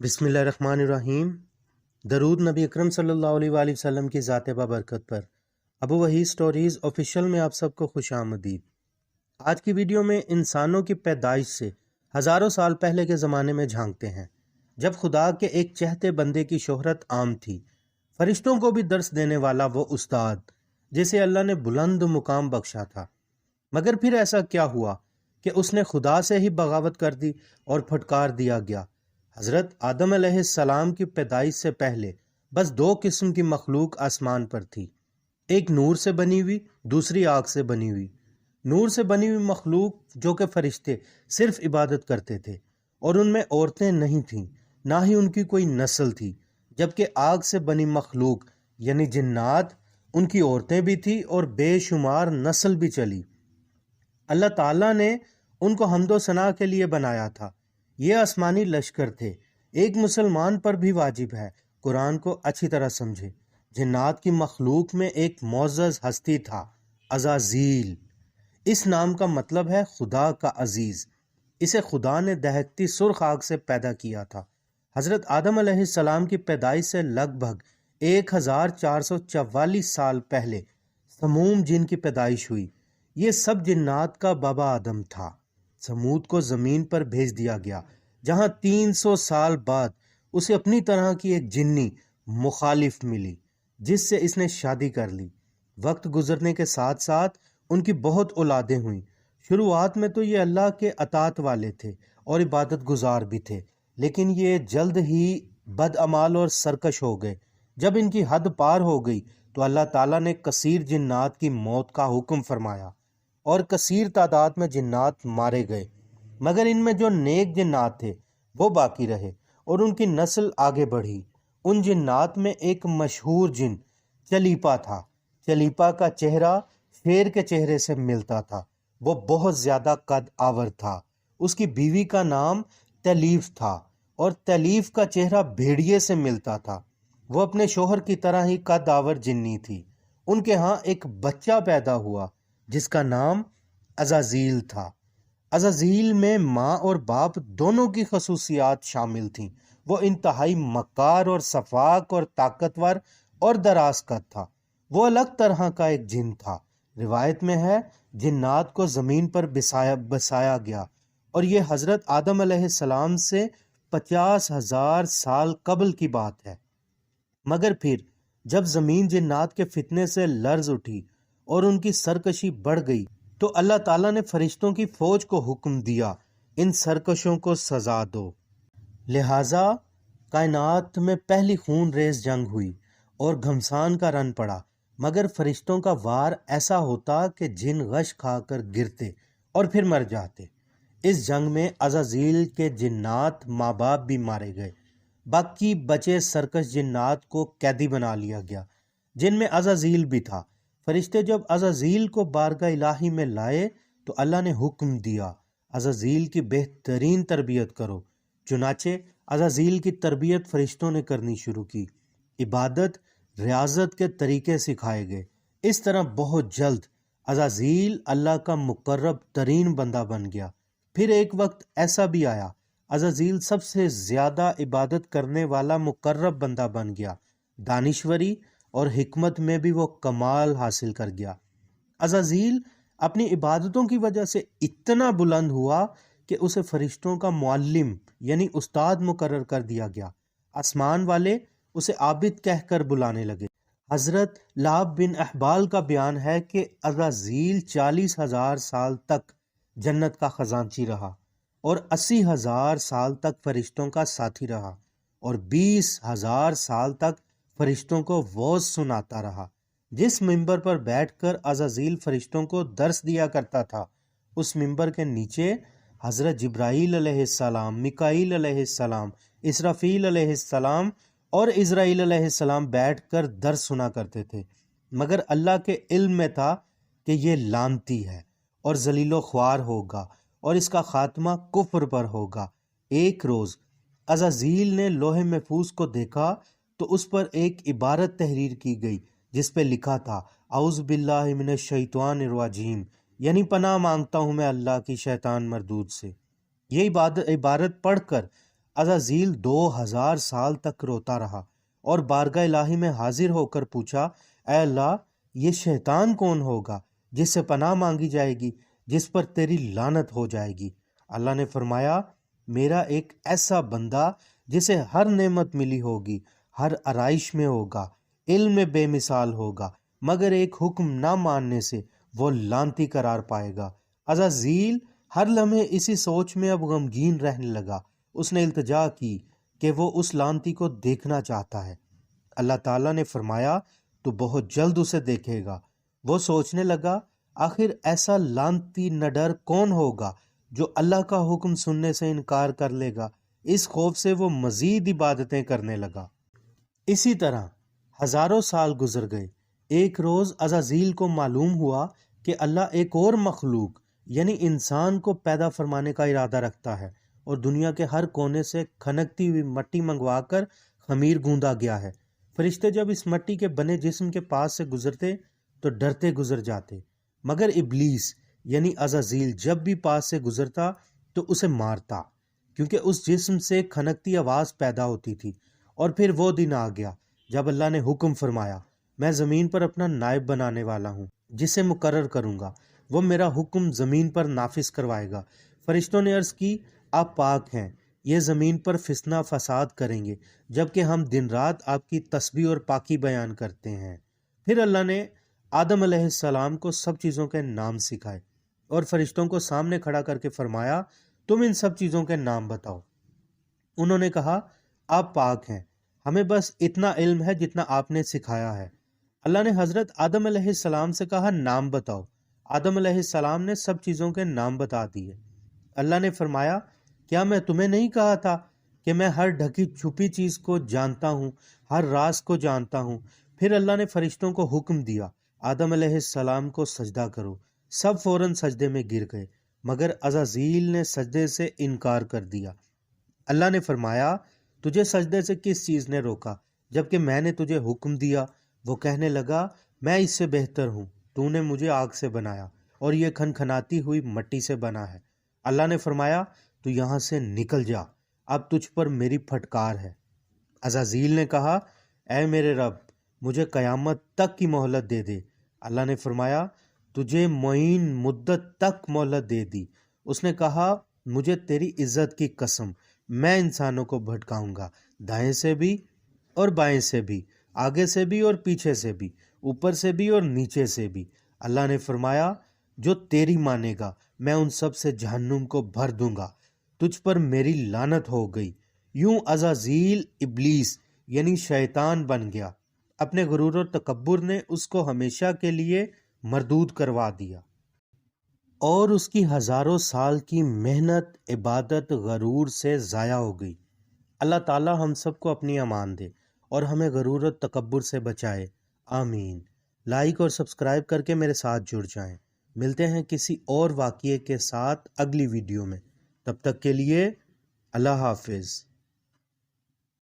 بسم اللہ الرحمن الرحیم۔ درود نبی اکرم صلی اللہ علیہ وآلہ وسلم کی ذات بابرکت پر۔ ابو وحید سٹوریز آفیشیل میں آپ سب کو خوش آمدید۔ آج کی ویڈیو میں انسانوں کی پیدائش سے ہزاروں سال پہلے کے زمانے میں جھانکتے ہیں، جب خدا کے ایک چہتے بندے کی شہرت عام تھی، فرشتوں کو بھی درس دینے والا وہ استاد جسے اللہ نے بلند مقام بخشا تھا۔ مگر پھر ایسا کیا ہوا کہ اس نے خدا سے ہی بغاوت کر دی اور پھٹکار دیا گیا۔ حضرت آدم علیہ السلام کی پیدائش سے پہلے بس دو قسم کی مخلوق آسمان پر تھی، ایک نور سے بنی ہوئی، دوسری آگ سے بنی ہوئی۔ نور سے بنی ہوئی مخلوق جو کہ فرشتے صرف عبادت کرتے تھے، اور ان میں عورتیں نہیں تھیں، نہ ہی ان کی کوئی نسل تھی، جبکہ آگ سے بنی مخلوق یعنی جنات، ان کی عورتیں بھی تھیں اور بے شمار نسل بھی چلی۔ اللہ تعالیٰ نے ان کو حمد و ثنا کے لیے بنایا تھا۔ یہ آسمانی لشکر تھے۔ ایک مسلمان پر بھی واجب ہے قرآن کو اچھی طرح سمجھے۔ جنات کی مخلوق میں ایک معزز ہستی تھا، عزازیل۔ اس نام کا مطلب ہے خدا کا عزیز۔ اسے خدا نے دہکتی سرخ آگ سے پیدا کیا تھا۔ حضرت آدم علیہ السلام کی پیدائش سے لگ بھگ 1444 سال پہلے سموم جن کی پیدائش ہوئی۔ یہ سب جنات کا بابا آدم تھا۔ سمود کو زمین پر بھیج دیا گیا، جہاں 300 سال بعد اسے اپنی طرح کی ایک جنی مخالف ملی، جس سے اس نے شادی کر لی۔ وقت گزرنے کے ساتھ ساتھ ان کی بہت اولادیں ہوئیں۔ شروعات میں تو یہ اللہ کے اطاعت والے تھے اور عبادت گزار بھی تھے، لیکن یہ جلد ہی بد اعمال اور سرکش ہو گئے۔ جب ان کی حد پار ہو گئی تو اللہ تعالیٰ نے کثیر جنات کی موت کا حکم فرمایا اور کثیر تعداد میں جنات مارے گئے، مگر ان میں جو نیک جنات تھے وہ باقی رہے اور ان کی نسل آگے بڑھی۔ ان جنات میں ایک مشہور جن چلیپا تھا۔ چلیپا کا چہرہ شیر کے چہرے سے ملتا تھا۔ وہ بہت زیادہ قد آور تھا۔ اس کی بیوی کا نام تلیف تھا اور تلیف کا چہرہ بھیڑیے سے ملتا تھا۔ وہ اپنے شوہر کی طرح ہی قد آور جنی تھی۔ ان کے ہاں ایک بچہ پیدا ہوا جس کا نام عزازیل تھا۔ عزازیل میں ماں اور باپ دونوں کی خصوصیات شامل تھیں۔ وہ انتہائی مکار اور سفاک اور طاقتور اور دراز قد تھا۔ وہ الگ طرح کا ایک جن تھا۔ روایت میں ہے جنات کو زمین پر بسایا گیا، اور یہ حضرت آدم علیہ السلام سے 50,000 سال قبل کی بات ہے۔ مگر پھر جب زمین جنات کے فتنے سے لرز اٹھی اور ان کی سرکشی بڑھ گئی تو اللہ تعالیٰ نے فرشتوں کی فوج کو حکم دیا، ان سرکشوں کو سزا دو۔ لہٰذا کائنات میں پہلی خون ریز جنگ ہوئی اور گھمسان کا رن پڑا، مگر فرشتوں کا وار ایسا ہوتا کہ جن غش کھا کر گرتے اور پھر مر جاتے۔ اس جنگ میں عزازیل کے جنات ماں باپ بھی مارے گئے۔ باقی بچے سرکش جنات کو قیدی بنا لیا گیا، جن میں عزازیل بھی تھا۔ فرشتے جب عزازیل کو بارگاہ الہی میں لائے تو اللہ نے حکم دیا، عزازیل کی بہترین تربیت کرو۔ چنانچہ عزازیل کی تربیت فرشتوں نے کرنی شروع کی۔ عبادت، ریاضت کے طریقے سکھائے گئے۔ اس طرح بہت جلد عزازیل اللہ کا مقرب ترین بندہ بن گیا۔ پھر ایک وقت ایسا بھی آیا، عزازیل سب سے زیادہ عبادت کرنے والا مقرب بندہ بن گیا۔ دانشوری اور حکمت میں بھی وہ کمال حاصل کر گیا۔ عزازیل اپنی عبادتوں کی وجہ سے اتنا بلند ہوا کہ اسے فرشتوں کا معلم یعنی استاد مقرر کر دیا گیا۔ آسمان والے اسے عابد کہہ کر بلانے لگے۔ حضرت لعب بن احبال کا بیان ہے کہ عزازیل 40,000 سال تک جنت کا خزانچی رہا اور 80,000 سال تک فرشتوں کا ساتھی رہا اور 20,000 سال تک فرشتوں کو وعظ سناتا رہا۔ جس ممبر پر بیٹھ کر عزازیل فرشتوں کو درس دیا کرتا تھا، اس ممبر کے نیچے حضرت جبرائیل علیہ السلام، میکائیل علیہ السلام، اسرافیل علیہ السلام اور اسرائیل علیہ السلام بیٹھ کر درس سنا کرتے تھے، مگر اللہ کے علم میں تھا کہ یہ لعنتی ہے اور ذلیل و خوار ہوگا اور اس کا خاتمہ کفر پر ہوگا۔ ایک روز عزازیل نے لوح محفوظ کو دیکھا تو اس پر ایک عبارت تحریر کی گئی جس پہ لکھا تھا اعوذ باللہ من الشیطان الرجیم، یعنی پناہ مانگتا ہوں میں اللہ کی شیطان مردود سے۔ یہ عبارت پڑھ کر عزازیل 2000 سال تک روتا رہا اور بارگاہ الہی میں حاضر ہو کر پوچھا، اے اللہ، یہ شیطان کون ہوگا جس سے پناہ مانگی جائے گی، جس پر تیری لعنت ہو جائے گی؟ اللہ نے فرمایا، میرا ایک ایسا بندہ جسے ہر نعمت ملی ہوگی، ہر آرائش میں ہوگا، علم میں بے مثال ہوگا، مگر ایک حکم نہ ماننے سے وہ لعنتی قرار پائے گا۔ عزازیل ہر لمحے اسی سوچ میں اب غمگین رہنے لگا۔ اس نے التجا کی کہ وہ اس لعنتی کو دیکھنا چاہتا ہے۔ اللہ تعالیٰ نے فرمایا، تو بہت جلد اسے دیکھے گا۔ وہ سوچنے لگا، آخر ایسا لعنتی نڈر کون ہوگا جو اللہ کا حکم سننے سے انکار کر لے گا؟ اس خوف سے وہ مزید عبادتیں کرنے لگا۔ اسی طرح ہزاروں سال گزر گئے۔ ایک روز عزازیل کو معلوم ہوا کہ اللہ ایک اور مخلوق یعنی انسان کو پیدا فرمانے کا ارادہ رکھتا ہے، اور دنیا کے ہر کونے سے کھنکتی ہوئی مٹی منگوا کر خمیر گوندا گیا ہے۔ فرشتے جب اس مٹی کے بنے جسم کے پاس سے گزرتے تو ڈرتے گزر جاتے، مگر ابلیس یعنی عزازیل جب بھی پاس سے گزرتا تو اسے مارتا، کیونکہ اس جسم سے کھنکتی آواز پیدا ہوتی تھی۔ اور پھر وہ دن آ گیا جب اللہ نے حکم فرمایا، میں زمین پر اپنا نائب بنانے والا ہوں جسے مقرر کروں گا، وہ میرا حکم زمین پر نافذ کروائے گا۔ فرشتوں نے عرض کی، آپ پاک ہیں، یہ زمین پر فسنا فساد کریں گے، جبکہ ہم دن رات آپ کی تسبیح اور پاکی بیان کرتے ہیں۔ پھر اللہ نے آدم علیہ السلام کو سب چیزوں کے نام سکھائے اور فرشتوں کو سامنے کھڑا کر کے فرمایا، تم ان سب چیزوں کے نام بتاؤ۔ انہوں نے کہا، آپ پاک ہیں، ہمیں بس اتنا علم ہے جتنا آپ نے سکھایا ہے۔ اللہ نے حضرت آدم علیہ السلام سے کہا، نام بتاؤ۔ آدم علیہ السلام نے سب چیزوں کے نام بتا دیے۔ اللہ نے فرمایا، کیا میں تمہیں نہیں کہا تھا کہ میں ہر ڈھکی چھپی چیز کو جانتا ہوں، ہر راز کو جانتا ہوں؟ پھر اللہ نے فرشتوں کو حکم دیا، آدم علیہ السلام کو سجدہ کرو۔ سب فوراً سجدے میں گر گئے، مگر عزازیل نے سجدے سے انکار کر دیا۔ اللہ نے فرمایا، تجھے سجدے سے کس چیز نے روکا جبکہ میں نے تجھے حکم دیا؟ وہ کہنے لگا، میں اس سے بہتر ہوں، تو نے مجھے آگ سے بنایا اور یہ کھنکھناتی ہوئی مٹی سے بنا ہے۔ اللہ نے فرمایا، تو یہاں سے نکل جا، اب تجھ پر میری پھٹکار ہے۔ عزازیل نے کہا، اے میرے رب، مجھے قیامت تک کی مہلت دے دے۔ اللہ نے فرمایا، تجھے معین مدت تک مہلت دے دی۔ اس نے کہا، مجھے تیری عزت کی قسم، میں انسانوں کو بھٹکاؤں گا، دائیں سے بھی اور بائیں سے بھی، آگے سے بھی اور پیچھے سے بھی، اوپر سے بھی اور نیچے سے بھی۔ اللہ نے فرمایا، جو تیری مانے گا میں ان سب سے جہنم کو بھر دوں گا، تجھ پر میری لعنت ہو گئی۔ یوں عزازیل ابلیس یعنی شیطان بن گیا۔ اپنے غرور و تکبر نے اس کو ہمیشہ کے لیے مردود کروا دیا، اور اس کی ہزاروں سال کی محنت، عبادت غرور سے ضائع ہو گئی۔ اللہ تعالی ہم سب کو اپنی امان دے اور ہمیں غرور و تکبر سے بچائے، آمین۔ لائک اور سبسکرائب کر کے میرے ساتھ جڑ جائیں۔ ملتے ہیں کسی اور واقعے کے ساتھ اگلی ویڈیو میں، تب تک کے لیے اللہ حافظ۔